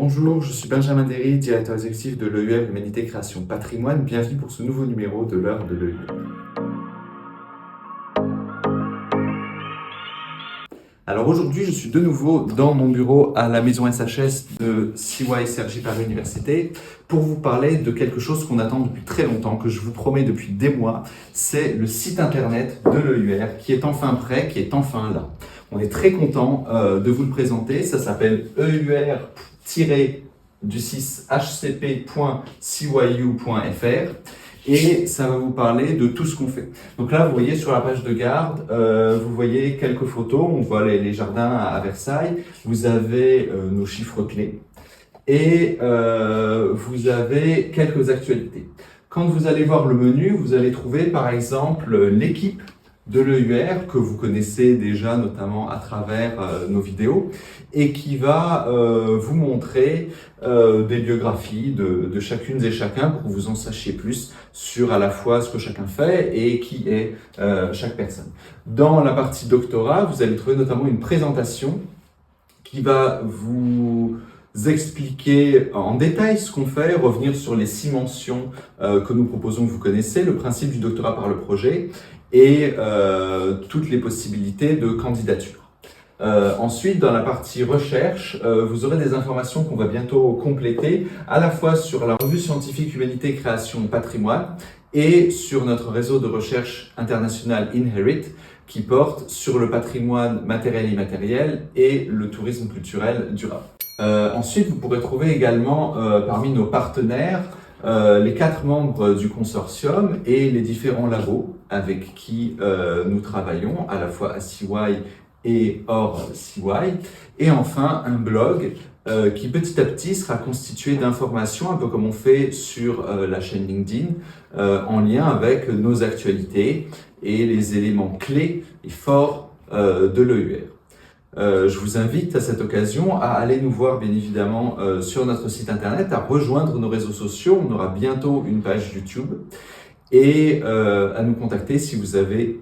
Bonjour, je suis Benjamin Derry, directeur exécutif de l'EUR Humanité Création Patrimoine. Bienvenue pour ce nouveau numéro de l'heure de l'EUR. Alors aujourd'hui, je suis de nouveau dans mon bureau à la maison SHS de CY Cergy Paris Université pour vous parler de quelque chose qu'on attend depuis très longtemps, que je vous promets depuis des mois. C'est le site internet de l'EUR qui est enfin prêt, qui est enfin là. On est très content de vous le présenter. Ça s'appelle eur-hcp.cyu.fr. Et ça va vous parler de tout ce qu'on fait. Donc là, vous voyez sur la page de garde, vous voyez quelques photos. On voit les jardins à Versailles. Vous avez nos chiffres clés. Et vous avez quelques actualités. Quand vous allez voir le menu, vous allez trouver par exemple l'équipe de l'EUR que vous connaissez déjà notamment à travers nos vidéos et qui va vous montrer des biographies de chacune et chacun pour que vous en sachiez plus sur à la fois ce que chacun fait et qui est chaque personne. Dans la partie doctorat, vous allez trouver notamment une présentation qui va vous expliquer en détail ce qu'on fait, revenir sur les 6 mentions que nous proposons que vous connaissez, le principe du doctorat par le projet et toutes les possibilités de candidature. Ensuite, dans la partie recherche, vous aurez des informations qu'on va bientôt compléter, à la fois sur la revue scientifique Humanité Création Patrimoine et sur notre réseau de recherche international Inherit, qui porte sur le patrimoine matériel et immatériel et le tourisme culturel durable. Ensuite, vous pourrez trouver également parmi nos partenaires les 4 membres du consortium et les différents labos avec qui nous travaillons, à la fois à CY et hors CY. Et enfin, un blog qui petit à petit sera constitué d'informations, un peu comme on fait sur la chaîne LinkedIn, en lien avec nos actualités et les éléments clés et forts de l'EUR. Je vous invite à cette occasion à aller nous voir bien évidemment sur notre site internet, à rejoindre nos réseaux sociaux. On aura bientôt une page YouTube et à nous contacter si vous avez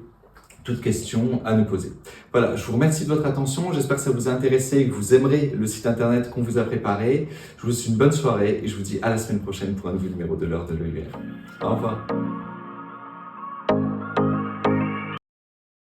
toute question à nous poser. Voilà, je vous remercie de votre attention. J'espère que ça vous a intéressé et que vous aimerez le site internet qu'on vous a préparé. Je vous souhaite une bonne soirée et je vous dis à la semaine prochaine pour un nouveau numéro de l'heure de l'EUR. Au revoir.